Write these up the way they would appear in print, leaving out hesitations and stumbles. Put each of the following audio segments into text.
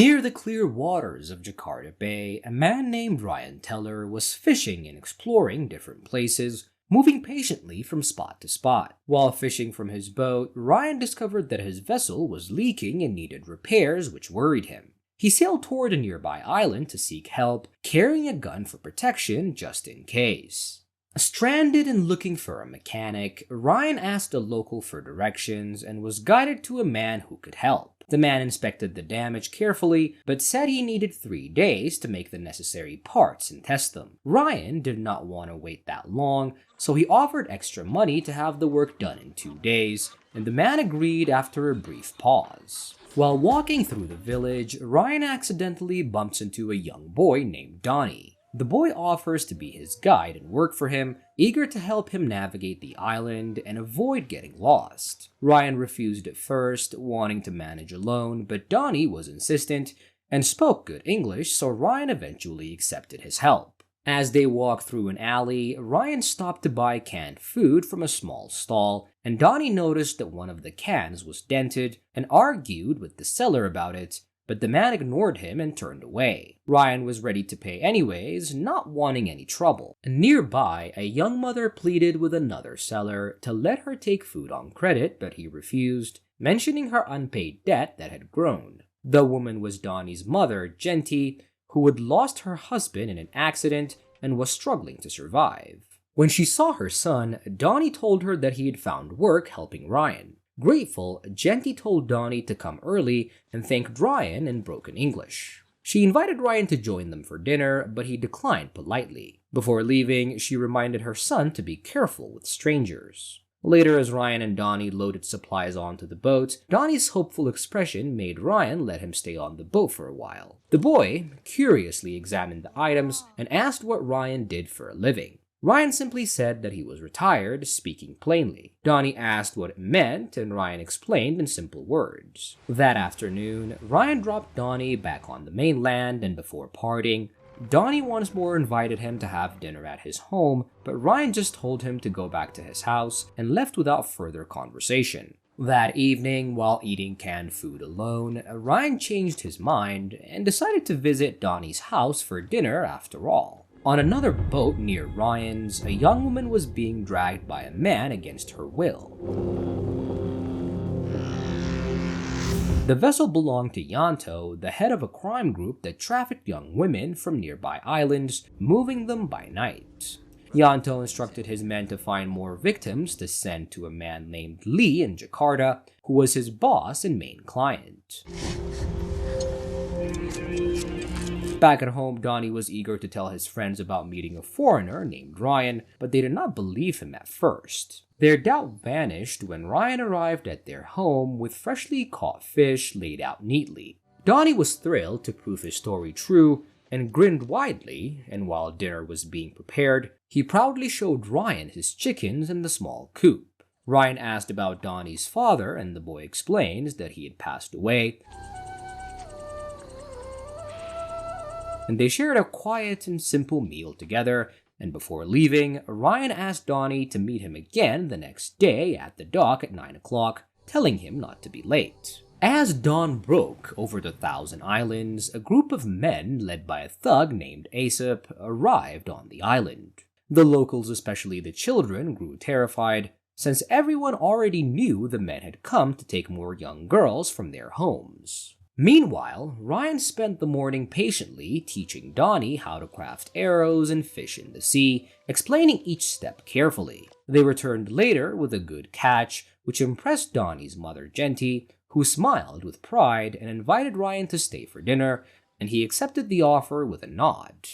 Near the clear waters of Jakarta Bay, a man named Ryan Teller was fishing and exploring different places, moving patiently from spot to spot. While fishing from his boat, Ryan discovered that his vessel was leaking and needed repairs, which worried him. He sailed toward a nearby island to seek help, carrying a gun for protection just in case. Stranded and looking for a mechanic, Ryan asked a local for directions and was guided to a man who could help. The man inspected the damage carefully, but said he needed 3 days to make the necessary parts and test them. Ryan did not want to wait that long, so he offered extra money to have the work done in 2 days, and the man agreed after a brief pause. While walking through the village, Ryan accidentally bumps into a young boy named Donnie. The boy offers to be his guide and work for him, eager to help him navigate the island and avoid getting lost. Ryan refused at first, wanting to manage alone, but Donnie was insistent and spoke good English, so Ryan eventually accepted his help. As they walked through an alley, Ryan stopped to buy canned food from a small stall, and Donnie noticed that one of the cans was dented and argued with the seller about it, but the man ignored him and turned away. Ryan was ready to pay anyways, not wanting any trouble. Nearby, a young mother pleaded with another seller to let her take food on credit, but he refused, mentioning her unpaid debt that had grown. The woman was Donnie's mother, Genty, who had lost her husband in an accident and was struggling to survive. When she saw her son, Donnie told her that he had found work helping Ryan. Grateful, Genty told Donnie to come early and thanked Ryan in broken English. She invited Ryan to join them for dinner, but he declined politely. Before leaving, she reminded her son to be careful with strangers. Later, as Ryan and Donnie loaded supplies onto the boat, Donnie's hopeful expression made Ryan let him stay on the boat for a while. The boy curiously examined the items and asked what Ryan did for a living. Ryan simply said that he was retired, speaking plainly. Donnie asked what it meant, and Ryan explained in simple words. That afternoon, Ryan dropped Donnie back on the mainland, and before parting, Donnie once more invited him to have dinner at his home, but Ryan just told him to go back to his house and left without further conversation. That evening, while eating canned food alone, Ryan changed his mind and decided to visit Donnie's house for dinner after all. On another boat near Ryan's, a young woman was being dragged by a man against her will. The vessel belonged to Yanto, the head of a crime group that trafficked young women from nearby islands, moving them by night. Yanto instructed his men to find more victims to send to a man named Lee in Jakarta, who was his boss and main client. Back at home, Donnie was eager to tell his friends about meeting a foreigner named Ryan, but they did not believe him at first. Their doubt vanished when Ryan arrived at their home with freshly caught fish laid out neatly. Donnie was thrilled to prove his story true and grinned widely, and while dinner was being prepared, he proudly showed Ryan his chickens in the small coop. Ryan asked about Donnie's father, and the boy explains that he had passed away, and they shared a quiet and simple meal together, and before leaving, Ryan asked Donnie to meet him again the next day at the dock at 9 o'clock, telling him not to be late. As dawn broke over the Thousand Islands, a group of men led by a thug named Aesop arrived on the island. The locals, especially the children, grew terrified, since everyone already knew the men had come to take more young girls from their homes. Meanwhile, Ryan spent the morning patiently teaching Donnie how to craft arrows and fish in the sea, explaining each step carefully. They returned later with a good catch, which impressed Donnie's mother Genty, who smiled with pride and invited Ryan to stay for dinner, and he accepted the offer with a nod.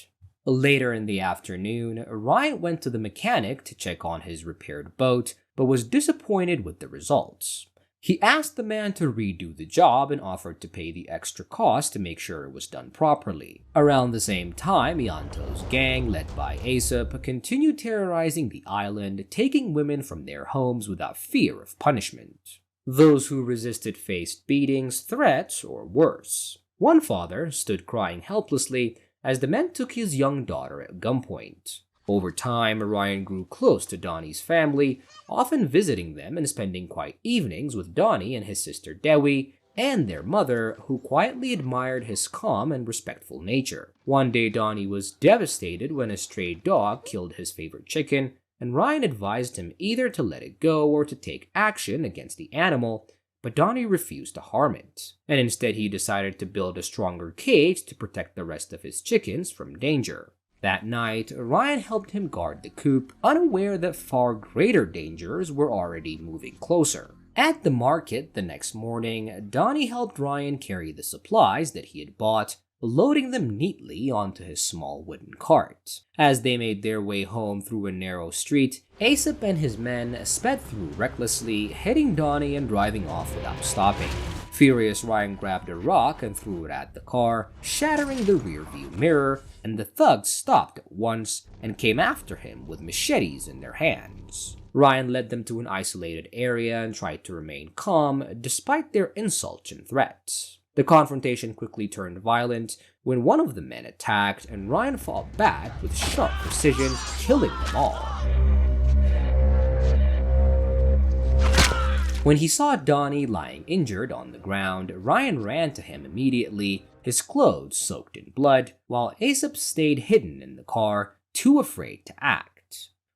Later in the afternoon, Ryan went to the mechanic to check on his repaired boat, but was disappointed with the results. He asked the man to redo the job and offered to pay the extra cost to make sure it was done properly. Around the same time, Yanto's gang, led by Aesop, continued terrorizing the island, taking women from their homes without fear of punishment. Those who resisted faced beatings, threats, or worse. One father stood crying helplessly as the men took his young daughter at gunpoint. Over time, Ryan grew close to Donnie's family, often visiting them and spending quiet evenings with Donnie and his sister Dewi, and their mother, who quietly admired his calm and respectful nature. One day, Donnie was devastated when a stray dog killed his favorite chicken, and Ryan advised him either to let it go or to take action against the animal, but Donnie refused to harm it, and instead he decided to build a stronger cage to protect the rest of his chickens from danger. That night, Ryan helped him guard the coop, unaware that far greater dangers were already moving closer. At the market the next morning, Donnie helped Ryan carry the supplies that he had bought, loading them neatly onto his small wooden cart. As they made their way home through a narrow street, Aesop and his men sped through recklessly, hitting Donnie and driving off without stopping. Furious, Ryan grabbed a rock and threw it at the car, shattering the rearview mirror, and the thugs stopped at once and came after him with machetes in their hands. Ryan led them to an isolated area and tried to remain calm despite their insults and threats. The confrontation quickly turned violent when one of the men attacked, and Ryan fought back with sharp precision, killing them all. When he saw Donnie lying injured on the ground, Ryan ran to him immediately, his clothes soaked in blood, while Aesop stayed hidden in the car, too afraid to act.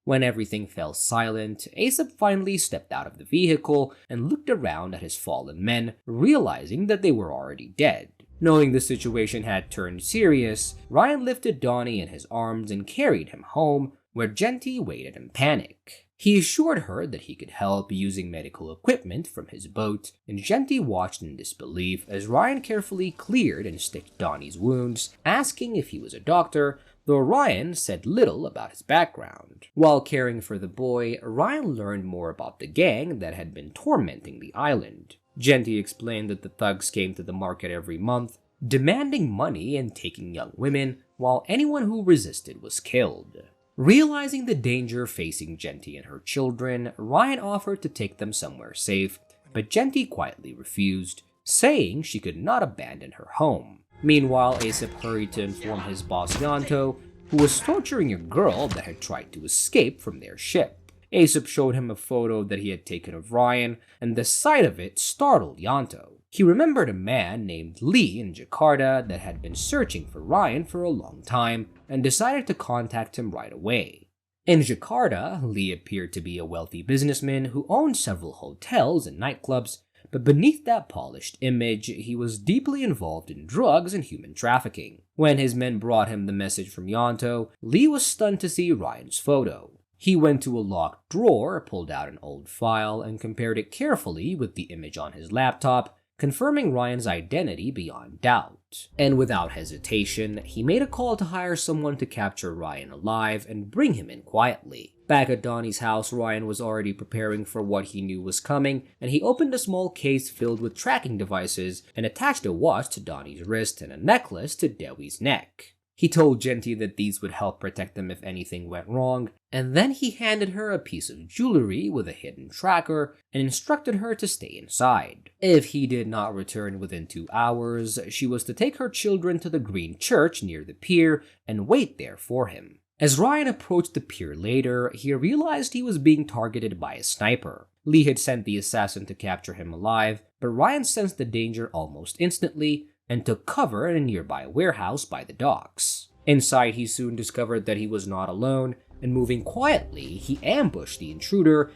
When everything fell silent, Aesop finally stepped out of the vehicle and looked around at his fallen men, realizing that they were already dead. Knowing the situation had turned serious, Ryan lifted Donnie in his arms and carried him home, where Genty waited in panic. He assured her that he could help using medical equipment from his boat, and Genty watched in disbelief as Ryan carefully cleared and stitched Donnie's wounds, asking if he was a doctor, though Ryan said little about his background. While caring for the boy, Ryan learned more about the gang that had been tormenting the island. Genty explained that the thugs came to the market every month, demanding money and taking young women, while anyone who resisted was killed. Realizing the danger facing Genty and her children, Ryan offered to take them somewhere safe, but Genty quietly refused, saying she could not abandon her home. Meanwhile, Aesop hurried to inform his boss Yanto, who was torturing a girl that had tried to escape from their ship. Aesop showed him a photo that he had taken of Ryan, and the sight of it startled Yanto. He remembered a man named Lee in Jakarta that had been searching for Ryan for a long time, and decided to contact him right away. In Jakarta, Lee appeared to be a wealthy businessman who owned several hotels and nightclubs, but beneath that polished image, he was deeply involved in drugs and human trafficking. When his men brought him the message from Yanto, Lee was stunned to see Ryan's photo. He went to a locked drawer, pulled out an old file, and compared it carefully with the image on his laptop, confirming Ryan's identity beyond doubt. And without hesitation, he made a call to hire someone to capture Ryan alive and bring him in quietly. Back at Donnie's house, Ryan was already preparing for what he knew was coming, and he opened a small case filled with tracking devices and attached a watch to Donnie's wrist and a necklace to Dewi's neck. He told Genty that these would help protect them if anything went wrong, and then he handed her a piece of jewelry with a hidden tracker and instructed her to stay inside. If he did not return within 2 hours, she was to take her children to the green church near the pier and wait there for him. As Ryan approached the pier later, he realized he was being targeted by a sniper. Lee had sent the assassin to capture him alive, but Ryan sensed the danger almost instantly and took cover in a nearby warehouse by the docks. Inside, he soon discovered that he was not alone, and moving quietly, he ambushed the intruder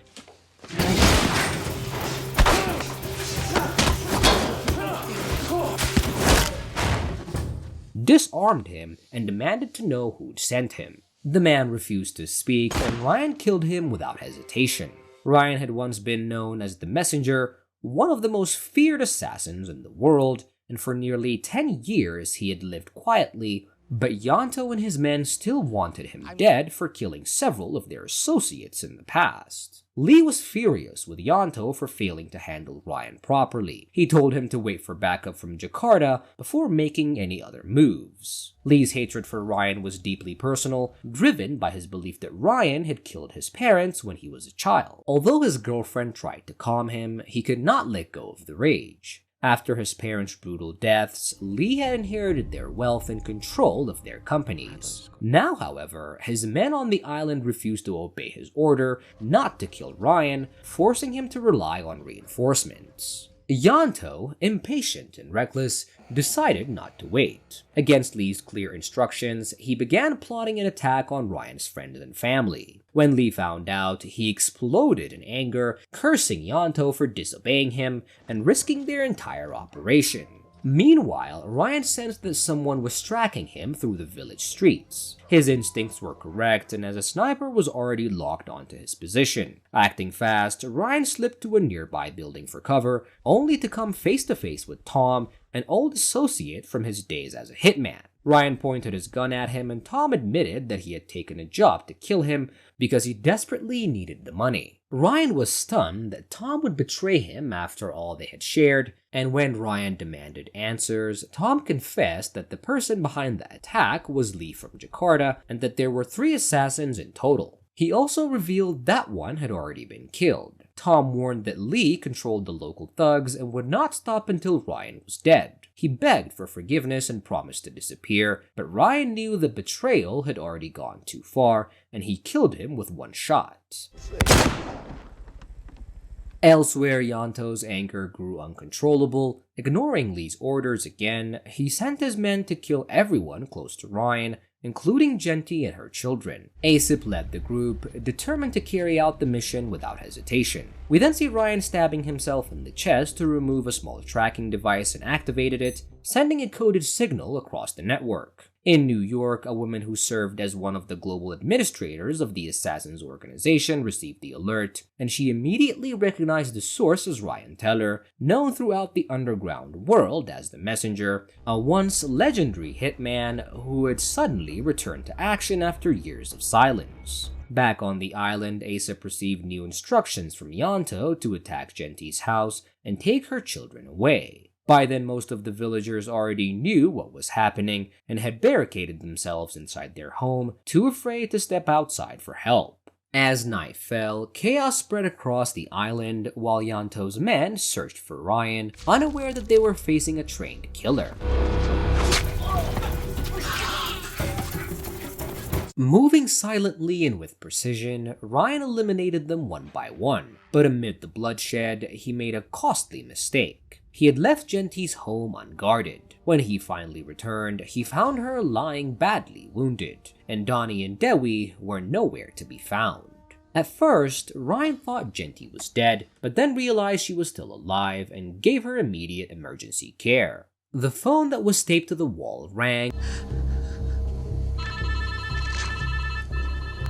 disarmed him, and demanded to know who'd sent him. The man refused to speak, and Ryan killed him without hesitation. Ryan had once been known as the Messenger, one of the most feared assassins in the world, and for nearly 10 years he had lived quietly, but Yanto and his men still wanted him dead for killing several of their associates in the past. Lee was furious with Yanto for failing to handle Ryan properly. He told him to wait for backup from Jakarta before making any other moves. Lee's hatred for Ryan was deeply personal, driven by his belief that Ryan had killed his parents when he was a child. Although his girlfriend tried to calm him, he could not let go of the rage. After his parents' brutal deaths, Lee had inherited their wealth and control of their companies. Now, however, his men on the island refused to obey his order not to kill Ryan, forcing him to rely on reinforcements. Yanto, impatient and reckless, decided not to wait. Against Lee's clear instructions, he began plotting an attack on Ryan's friends and family. When Lee found out, he exploded in anger, cursing Yanto for disobeying him and risking their entire operation. Meanwhile, Ryan sensed that someone was tracking him through the village streets. His instincts were correct, and as a sniper was already locked onto his position. Acting fast, Ryan slipped to a nearby building for cover, only to come face to face with Tom, an old associate from his days as a hitman. Ryan pointed his gun at him, and Tom admitted that he had taken a job to kill him because he desperately needed the money. Ryan was stunned that Tom would betray him after all they had shared, and when Ryan demanded answers, Tom confessed that the person behind the attack was Lee from Jakarta and that there were 3 assassins in total. He also revealed that one had already been killed. Tom warned that Lee controlled the local thugs and would not stop until Ryan was dead. He begged for forgiveness and promised to disappear, but Ryan knew the betrayal had already gone too far, and he killed him with 1 shot. Elsewhere, Yanto's anger grew uncontrollable. Ignoring Lee's orders again, he sent his men to kill everyone close to Ryan, including Genty and her children. Asip led the group, determined to carry out the mission without hesitation. We then see Ryan stabbing himself in the chest to remove a small tracking device and activated it, sending a coded signal across the network. In New York, a woman who served as one of the global administrators of the Assassins organization received the alert, and she immediately recognized the source as Ryan Teller, known throughout the underground world as the Messenger, a once legendary hitman who had suddenly returned to action after years of silence. Back on the island, Asap received new instructions from Yanto to attack Genty's house and take her children away. By then, most of the villagers already knew what was happening and had barricaded themselves inside their home, too afraid to step outside for help. As night fell, chaos spread across the island while Yanto's men searched for Ryan, unaware that they were facing a trained killer. Moving silently and with precision, Ryan eliminated them one by one, but amid the bloodshed, he made a costly mistake. He had left Genty's home unguarded. When he finally returned, he found her lying badly wounded, and Donnie and Dewi were nowhere to be found. At first, Ryan thought Genty was dead, but then realized she was still alive and gave her immediate emergency care. The phone that was taped to the wall rang,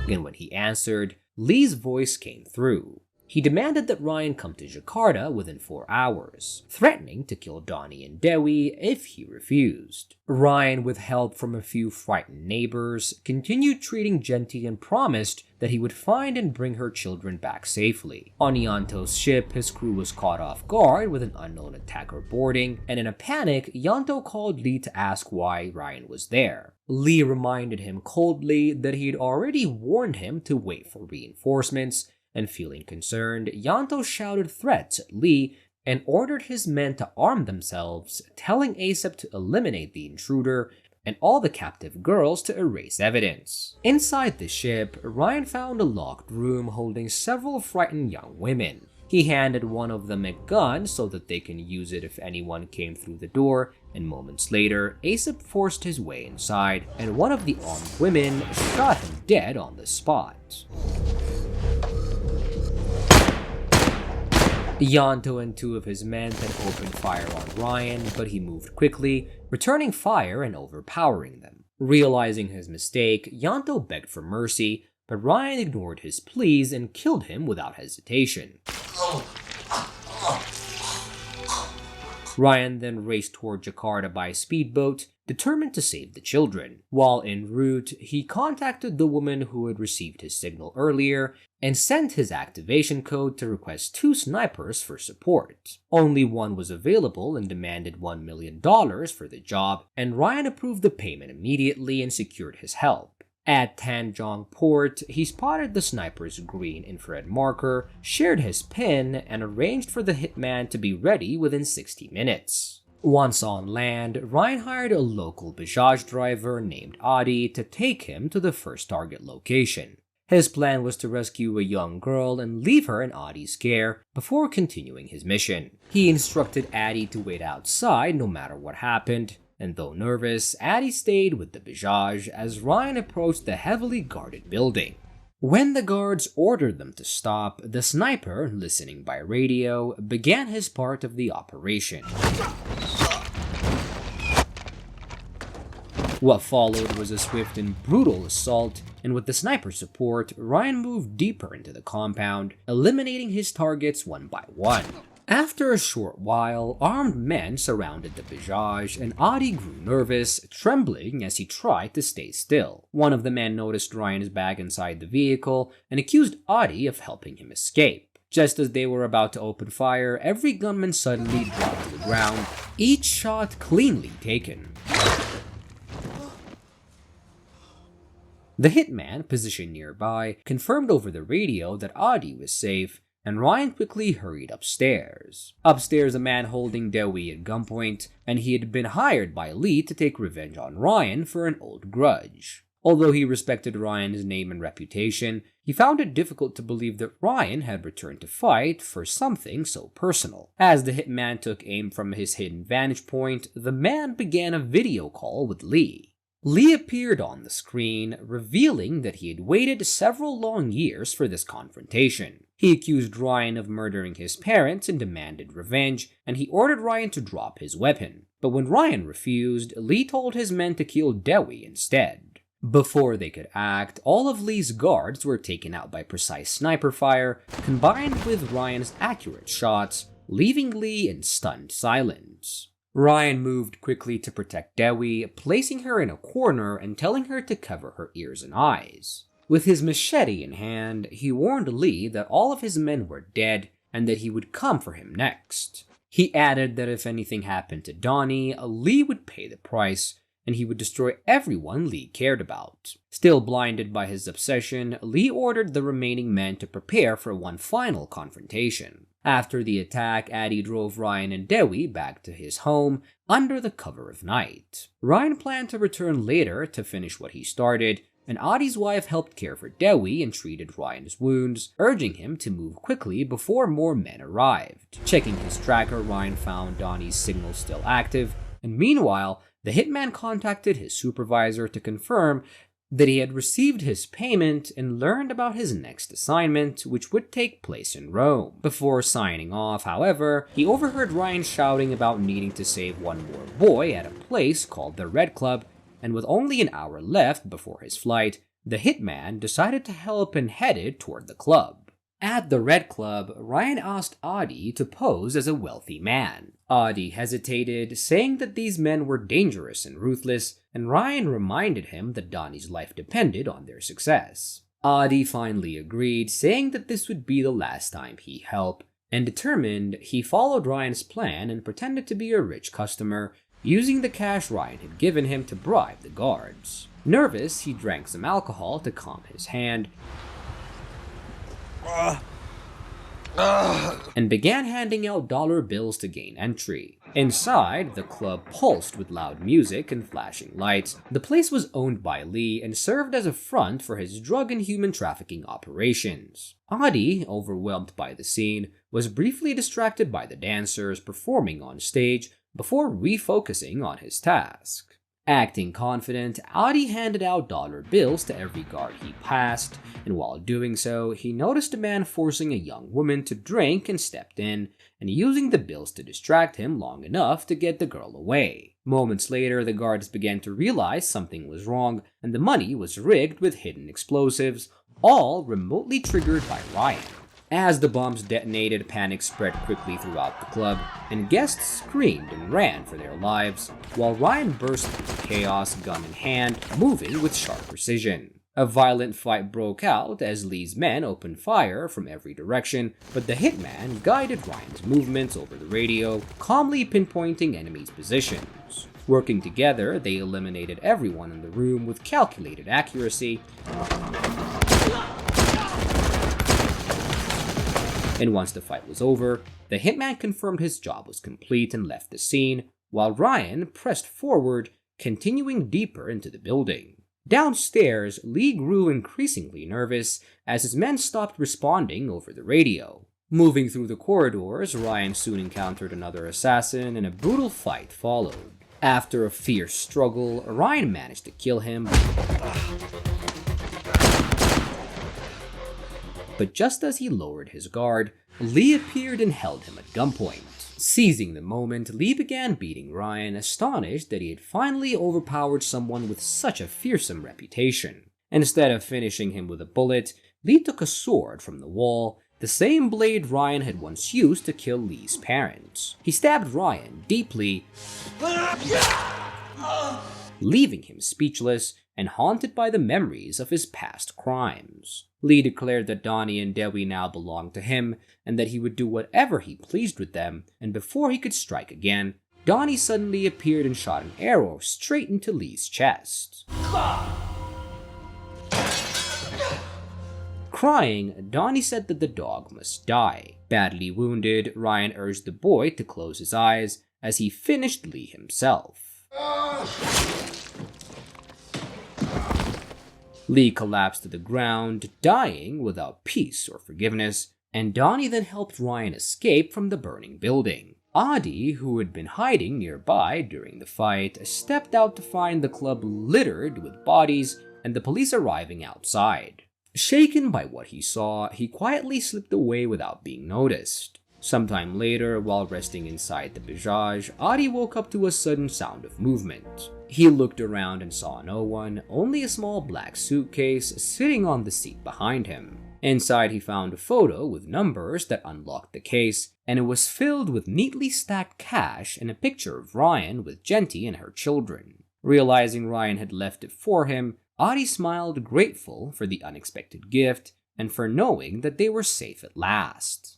and when he answered, Lee's voice came through. He demanded that Ryan come to Jakarta within 4 hours, threatening to kill Donnie and Dewi if he refused. Ryan, with help from a few frightened neighbors, continued treating Genty and promised that he would find and bring her children back safely. On Yanto's ship, his crew was caught off guard with an unknown attacker boarding, and in a panic, Yanto called Lee to ask why Ryan was there. Lee reminded him coldly that he had already warned him to wait for reinforcements, and feeling concerned, Yanto shouted threats at Lee and ordered his men to arm themselves, telling Asap to eliminate the intruder and all the captive girls to erase evidence. Inside the ship, Ryan found a locked room holding several frightened young women. He handed one of them a gun so that they can use it if anyone came through the door, and moments later, Asap forced his way inside, and one of the armed women shot him dead on the spot. Yanto and 2 of his men then opened fire on Ryan, but he moved quickly, returning fire and overpowering them. Realizing his mistake, Yanto begged for mercy, but Ryan ignored his pleas and killed him without hesitation. Ryan then raced toward Jakarta by speedboat, determined to save the children. While en route, he contacted the woman who had received his signal earlier and sent his activation code to request 2 snipers for support. Only one was available and demanded $1 million for the job, and Ryan approved the payment immediately and secured his help. At Tanjong Port, he spotted the sniper's green infrared marker, shared his pin, and arranged for the hitman to be ready within 60 minutes. Once on land, Ryan hired a local Bajaj driver named Adi to take him to the first target location. His plan was to rescue a young girl and leave her in Addie's care before continuing his mission. He instructed Addie to wait outside no matter what happened, and though nervous, Addie stayed with the Bajaj as Ryan approached the heavily guarded building. When the guards ordered them to stop, the sniper, listening by radio, began his part of the operation. What followed was a swift and brutal assault, and with the sniper's support, Ryan moved deeper into the compound, eliminating his targets one by one. After a short while, armed men surrounded the Bajaj, and Addie grew nervous, trembling as he tried to stay still. One of the men noticed Ryan's bag inside the vehicle and accused Addie of helping him escape. Just as they were about to open fire, every gunman suddenly dropped to the ground, each shot cleanly taken. The hitman, positioned nearby, confirmed over the radio that Addie was safe, and Ryan quickly hurried upstairs. Upstairs, a man holding Dewey at gunpoint, and he had been hired by Lee to take revenge on Ryan for an old grudge. Although he respected Ryan's name and reputation, he found it difficult to believe that Ryan had returned to fight for something so personal. As the hitman took aim from his hidden vantage point, the man began a video call with Lee. Lee appeared on the screen, revealing that he had waited several long years for this confrontation. He accused Ryan of murdering his parents and demanded revenge, and he ordered Ryan to drop his weapon. But when Ryan refused, Lee told his men to kill Dewey instead. Before they could act, all of Lee's guards were taken out by precise sniper fire, combined with Ryan's accurate shots, leaving Lee in stunned silence. Ryan moved quickly to protect Dewey, placing her in a corner and telling her to cover her ears and eyes. With his machete in hand, he warned Lee that all of his men were dead and that he would come for him next. He added that if anything happened to Donnie, Lee would pay the price, and he would destroy everyone Lee cared about. Still blinded by his obsession, Lee ordered the remaining men to prepare for one final confrontation. After the attack, Addie drove Ryan and Dewey back to his home under the cover of night. Ryan planned to return later to finish what he started, and Addie's wife helped care for Dewey and treated Ryan's wounds, urging him to move quickly before more men arrived. Checking his tracker, Ryan found Donnie's signal still active, and meanwhile, the hitman contacted his supervisor to confirm that he had received his payment and learned about his next assignment, which would take place in Rome. Before signing off, however, he overheard Ryan shouting about needing to save one more boy at a place called the Red Club, and with only an hour left before his flight, the hitman decided to help and headed toward the club. At the Red Club, Ryan asked Addie to pose as a wealthy man. Addie hesitated, saying that these men were dangerous and ruthless, and Ryan reminded him that Donnie's life depended on their success. Addie finally agreed, saying that this would be the last time he helped, and determined, he followed Ryan's plan and pretended to be a rich customer, using the cash Ryan had given him to bribe the guards. Nervous, he drank some alcohol to calm his hand, and began handing out dollar bills to gain entry. Inside, the club pulsed with loud music and flashing lights. The place was owned by Lee and served as a front for his drug and human trafficking operations. Addie, overwhelmed by the scene, was briefly distracted by the dancers performing on stage before refocusing on his task. Acting confident, Addie handed out dollar bills to every guard he passed, and while doing so, he noticed a man forcing a young woman to drink and stepped in, and using the bills to distract him long enough to get the girl away. Moments later, the guards began to realize something was wrong, and the money was rigged with hidden explosives, all remotely triggered by Ryan. As the bombs detonated, panic spread quickly throughout the club, and guests screamed and ran for their lives, while Ryan burst into chaos, gun in hand, moving with sharp precision. A violent fight broke out as Lee's men opened fire from every direction, but the hitman guided Ryan's movements over the radio, calmly pinpointing enemies' positions. Working together, they eliminated everyone in the room with calculated accuracy, and once the fight was over, the hitman confirmed his job was complete and left the scene, while Ryan pressed forward, continuing deeper into the building. Downstairs, Lee grew increasingly nervous as his men stopped responding over the radio. Moving through the corridors, Ryan soon encountered another assassin and a brutal fight followed. After a fierce struggle, Ryan managed to kill him, but just as he lowered his guard, Lee appeared and held him at gunpoint. Seizing the moment, Lee began beating Ryan, astonished that he had finally overpowered someone with such a fearsome reputation. Instead of finishing him with a bullet, Lee took a sword from the wall, the same blade Ryan had once used to kill Lee's parents. He stabbed Ryan deeply, leaving him speechless and haunted by the memories of his past crimes. Lee declared that Donnie and Dewey now belonged to him and that he would do whatever he pleased with them, and before he could strike again, Donnie suddenly appeared and shot an arrow straight into Lee's chest. Crying, Donnie said that the dog must die. Badly wounded, Ryan urged the boy to close his eyes as he finished Lee himself. Lee collapsed to the ground, dying without peace or forgiveness, and Donnie then helped Ryan escape from the burning building. Adi, who had been hiding nearby during the fight, stepped out to find the club littered with bodies and the police arriving outside. Shaken by what he saw, he quietly slipped away without being noticed. Sometime later, while resting inside the Bajaj, Adi woke up to a sudden sound of movement. He looked around and saw no one, only a small black suitcase sitting on the seat behind him. Inside, he found a photo with numbers that unlocked the case, and it was filled with neatly stacked cash and a picture of Ryan with Genty and her children. Realizing Ryan had left it for him, Adi smiled, grateful for the unexpected gift and for knowing that they were safe at last.